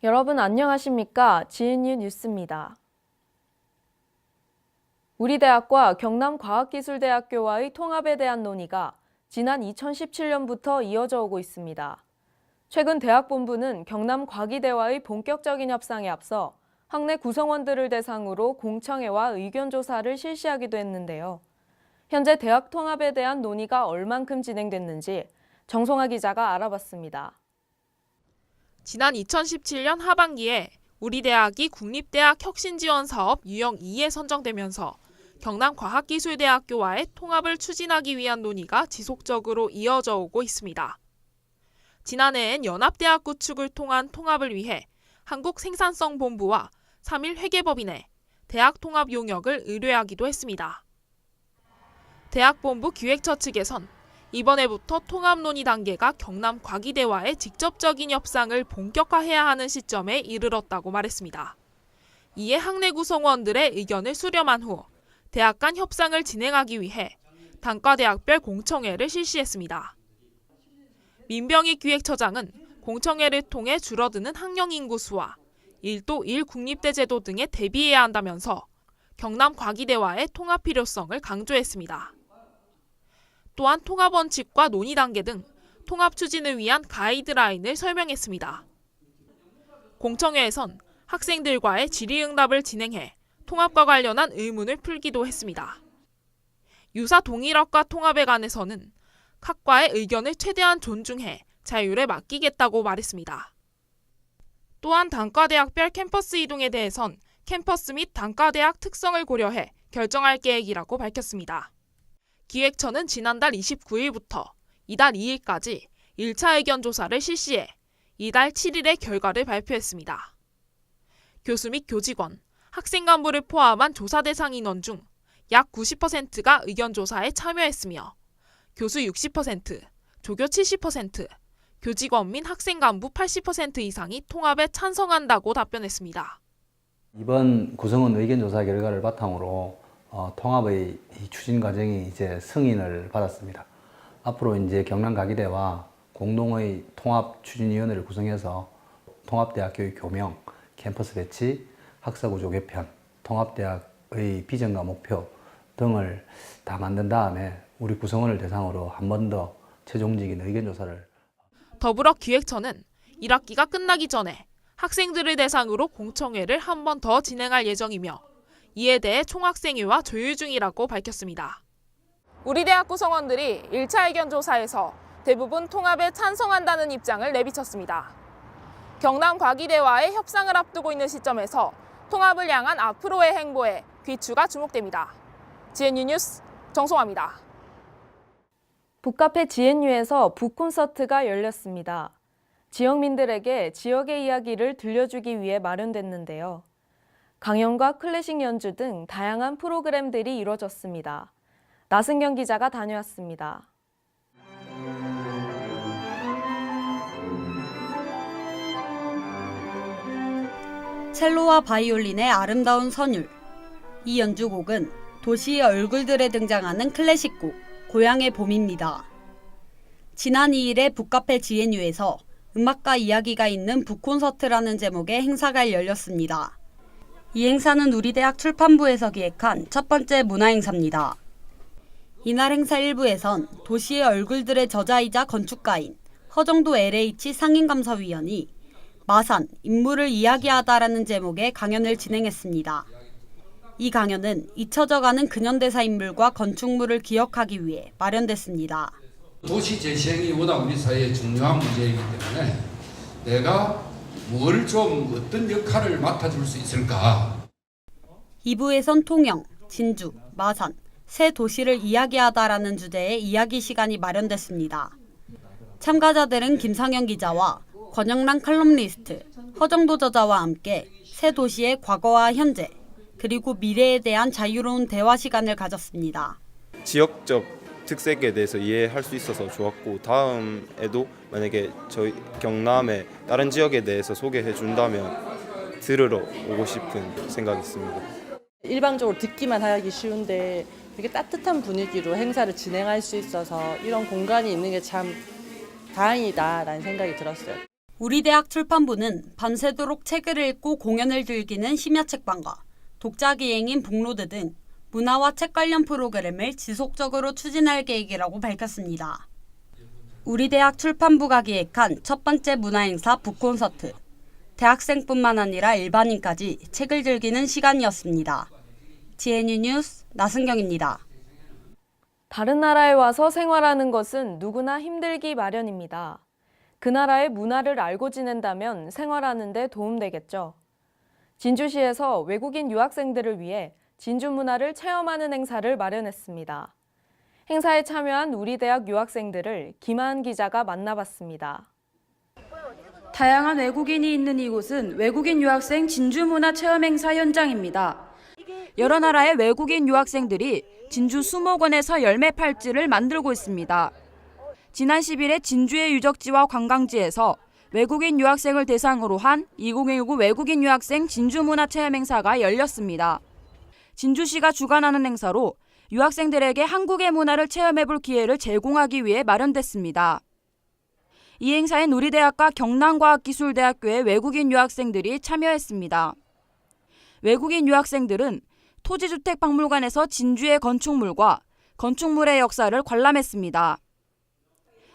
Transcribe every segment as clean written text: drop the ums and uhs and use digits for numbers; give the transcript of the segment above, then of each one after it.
여러분 안녕하십니까? GNU 뉴스입니다. 우리 대학과 경남과학기술대학교와의 통합에 대한 논의가 지난 2017년부터 이어져 오고 있습니다. 최근 대학본부는 경남과기대와의 본격적인 협상에 앞서 학내 구성원들을 대상으로 공청회와 의견조사를 실시하기도 했는데요. 현재 대학 통합에 대한 논의가 얼만큼 진행됐는지 정송아 기자가 알아봤습니다. 지난 2017년 하반기에 우리 대학이 국립대학 혁신지원사업 유형 2에 선정되면서 경남과학기술대학교와의 통합을 추진하기 위한 논의가 지속적으로 이어져 오고 있습니다. 지난해엔 연합대학 구축을 통한 통합을 위해 한국생산성본부와 3일 회계법인에 대학 통합 용역을 의뢰하기도 했습니다. 대학본부 기획처 측에선 이번에부터 통합 논의 단계가 경남과기대와의 직접적인 협상을 본격화해야 하는 시점에 이르렀다고 말했습니다. 이에 학내 구성원들의 의견을 수렴한 후 대학 간 협상을 진행하기 위해 단과대학별 공청회를 실시했습니다. 민병희 기획처장은 공청회를 통해 줄어드는 학령 인구 수와 1도 1 국립대 제도 등에 대비해야 한다면서 경남과기대와의 통합 필요성을 강조했습니다. 또한 통합 원칙과 논의 단계 등 통합 추진을 위한 가이드라인을 설명했습니다. 공청회에선 학생들과의 질의응답을 진행해 통합과 관련한 의문을 풀기도 했습니다. 유사 동일학과 통합에 관해서는 학과의 의견을 최대한 존중해 자율에 맡기겠다고 말했습니다. 또한 단과대학별 캠퍼스 이동에 대해선 캠퍼스 및 단과대학 특성을 고려해 결정할 계획이라고 밝혔습니다. 기획처는 지난달 29일부터 이달 2일까지 1차 의견 조사를 실시해 이달 7일에 결과를 발표했습니다. 교수 및 교직원, 학생 간부를 포함한 조사 대상 인원 중 약 90%가 의견 조사에 참여했으며 교수 60%, 조교 70%, 교직원 및 학생 간부 80% 이상이 통합에 찬성한다고 답변했습니다. 이번 구성원 의견조사 결과를 바탕으로 통합의 추진 과정이 이제 승인을 받았습니다. 앞으로 이제 경남과기대와 공동의 통합추진위원회를 구성해서 통합대학교의 교명, 캠퍼스 배치, 학사구조 개편, 통합대학의 비전과 목표 등을 다 만든 다음에 우리 구성원을 대상으로 한 번 더 최종적인 의견조사를. 더불어 기획처는 1학기가 끝나기 전에 학생들을 대상으로 공청회를 한 번 더 진행할 예정이며 이에 대해 총학생회와 조율 중이라고 밝혔습니다. 우리 대학 구성원들이 1차 의견 조사에서 대부분 통합에 찬성한다는 입장을 내비쳤습니다. 경남과기대와의 협상을 앞두고 있는 시점에서 통합을 향한 앞으로의 행보에 귀추가 주목됩니다. GNU 뉴스 정송아입니다. 북카페 GNU에서 북콘서트가 열렸습니다. 지역민들에게 지역의 이야기를 들려주기 위해 마련됐는데요. 강연과 클래식 연주 등 다양한 프로그램들이 이뤄졌습니다. 나승경 기자가 다녀왔습니다. 첼로와 바이올린의 아름다운 선율. 이 연주곡은 도시의 얼굴들에 등장하는 클래식곡 고향의 봄입니다. 지난 2일에 북카페 GNU에서 음악과 이야기가 있는 북콘서트라는 제목의 행사가 열렸습니다. 이 행사는 우리 대학 출판부에서 기획한 첫 번째 문화행사입니다. 이날 행사 일부에선 도시의 얼굴들의 저자이자 건축가인 허정도 LH 상임감사위원이 마산, 인물을 이야기하다라는 제목의 강연을 진행했습니다. 이 강연은 잊혀져가는 근현대사 인물과 건축물을 기억하기 위해 마련됐습니다. 도시 재생이 워낙 우리 사회에 중요한 문제이기 때문에 내가 뭘 좀 어떤 역할을 맡아줄 수 있을까? 2부에선 통영, 진주, 마산, 새 도시를 이야기하다라는 주제의 이야기 시간이 마련됐습니다. 참가자들은 김상현 기자와 권영란 칼럼니스트, 허정도 저자와 함께 새 도시의 과거와 현재, 그리고 미래에 대한 자유로운 대화 시간을 가졌습니다. 지역적 특색에 대해서 이해할 수 있어서 좋았고 다음에도 만약에 저희 경남의 다른 지역에 대해서 소개해 준다면 들으러 오고 싶은 생각이 있습니다. 일방적으로 듣기만 하기 쉬운데 이렇게 따뜻한 분위기로 행사를 진행할 수 있어서 이런 공간이 있는 게 참 다행이다라는 생각이 들었어요. 우리 대학 출판부는 밤새도록 책을 읽고 공연을 즐기는 심야책방과 독자 기행인 북로드 등 문화와 책 관련 프로그램을 지속적으로 추진할 계획이라고 밝혔습니다. 우리 대학 출판부가 기획한 첫 번째 문화행사 북콘서트. 대학생뿐만 아니라 일반인까지 책을 즐기는 시간이었습니다. GNU 뉴스 나승경입니다. 다른 나라에 와서 생활하는 것은 누구나 힘들기 마련입니다. 그 나라의 문화를 알고 지낸다면 생활하는 데 도움되겠죠. 진주시에서 외국인 유학생들을 위해 진주 문화를 체험하는 행사를 마련했습니다. 행사에 참여한 우리 대학 유학생들을 김하은 기자가 만나봤습니다. 다양한 외국인이 있는 이곳은 외국인 유학생 진주문화 체험 행사 현장입니다. 여러 나라의 외국인 유학생들이 진주 수목원에서 열매 팔찌를 만들고 있습니다. 지난 10일에 진주의 유적지와 관광지에서 외국인 유학생을 대상으로 한 2019 외국인 유학생 진주문화 체험 행사가 열렸습니다. 진주시가 주관하는 행사로 유학생들에게 한국의 문화를 체험해볼 기회를 제공하기 위해 마련됐습니다. 이 행사엔 우리 대학과 경남과학기술대학교의 외국인 유학생들이 참여했습니다. 외국인 유학생들은 토지주택박물관에서 진주의 건축물과 건축물의 역사를 관람했습니다.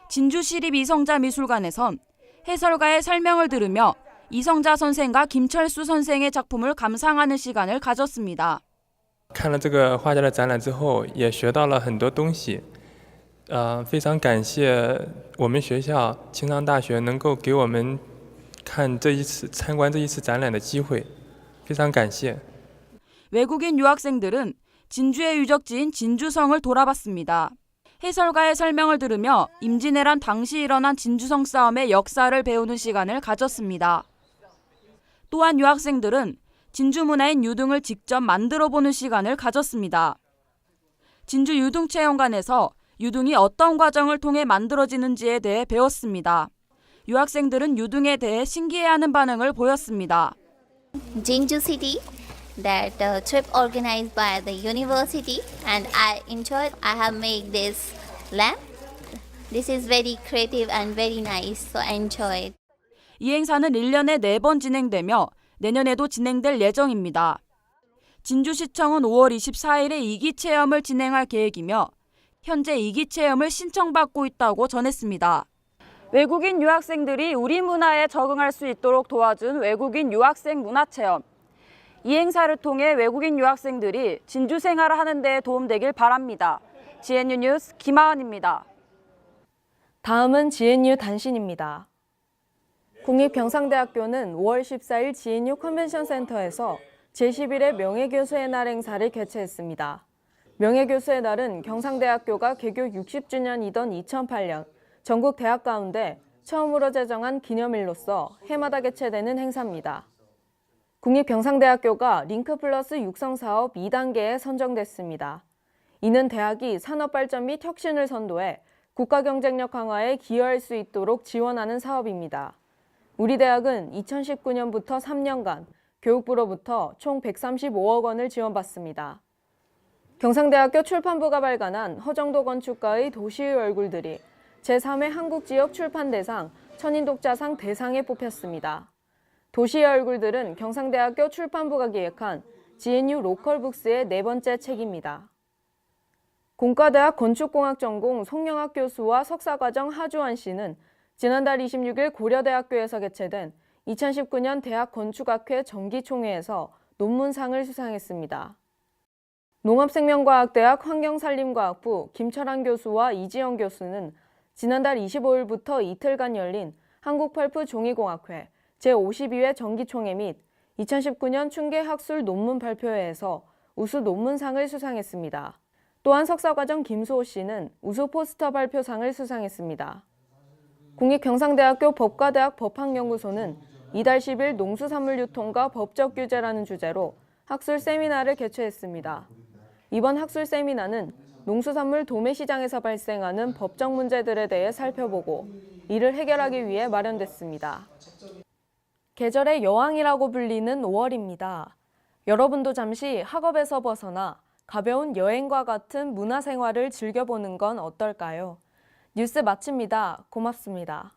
진주시립이성자미술관에선 해설가의 설명을 들으며 이성자 선생과 김철수 선생의 작품을 감상하는 시간을 가졌습니다. 看了这个画家的展览之后，也学到了很多东西。非常感谢我们学校青藏大学能够给我们参观这一次展览的机会，非常感谢。 외국인 유학생들은 진주의 유적지인 진주성을 돌아봤습니다. 해설가의 설명을 들으며 임진왜란 당시 일어난 진주성 싸움의 역사를 배우는 시간을 가졌습니다. 또한 유학생들은 진주 문화인 유등을 직접 만들어보는 시간을 가졌습니다. 진주 유등체험관에서 유등이 어떤 과정을 통해 만들어지는지에 대해 배웠습니다. 유학생들은 유등에 대해 신기해하는 반응을 보였습니다. Jinju City, that trip organized by the university, and I enjoyed. I have made this lamp. This is very creative and very nice, so I enjoyed. 이 행사는 1년에 4번 진행되며 내년에도 진행될 예정입니다. 진주시청은 5월 24일에 2기 체험을 진행할 계획이며 현재 2기 체험을 신청받고 있다고 전했습니다. 외국인 유학생들이 우리 문화에 적응할 수 있도록 도와준 외국인 유학생 문화체험. 이 행사를 통해 외국인 유학생들이 진주 생활을 하는 데 도움되길 바랍니다. GNU 뉴스 김하은입니다. 다음은 GNU 단신입니다. 국립경상대학교는 5월 14일 GNU 컨벤션 센터에서 제11회 명예교수의 날 행사를 개최했습니다. 명예교수의 날은 경상대학교가 개교 60주년이던 2008년 전국 대학 가운데 처음으로 제정한 기념일로서 해마다 개최되는 행사입니다. 국립경상대학교가 링크플러스 육성사업 2단계에 선정됐습니다. 이는 대학이 산업발전 및 혁신을 선도해 국가경쟁력 강화에 기여할 수 있도록 지원하는 사업입니다. 우리 대학은 2019년부터 3년간 교육부로부터 총 135억 원을 지원받습니다. 경상대학교 출판부가 발간한 허정도 건축가의 도시의 얼굴들이 제3회 한국지역 출판대상 천인독자상 대상에 뽑혔습니다. 도시의 얼굴들은 경상대학교 출판부가 기획한 GNU 로컬북스의 4번째 책입니다. 공과대학 건축공학 전공 송영학 교수와 석사과정 하주환 씨는 지난달 26일 고려대학교에서 개최된 2019년 대학건축학회 정기총회에서 논문상을 수상했습니다. 농업생명과학대학 환경산림과학부 김철환 교수와 이지영 교수는 지난달 25일부터 이틀간 열린 한국펄프 종이공학회 제52회 정기총회 및 2019년 충계학술 논문 발표회에서 우수 논문상을 수상했습니다. 또한 석사과정 김수호 씨는 우수 포스터 발표상을 수상했습니다. 국립경상대학교 법과대학 법학연구소는 이달 10일 농수산물 유통과 법적 규제라는 주제로 학술 세미나를 개최했습니다. 이번 학술 세미나는 농수산물 도매시장에서 발생하는 법적 문제들에 대해 살펴보고 이를 해결하기 위해 마련됐습니다. 계절의 여왕이라고 불리는 5월입니다. 여러분도 잠시 학업에서 벗어나 가벼운 여행과 같은 문화생활을 즐겨보는 건 어떨까요? 뉴스 마칩니다. 고맙습니다.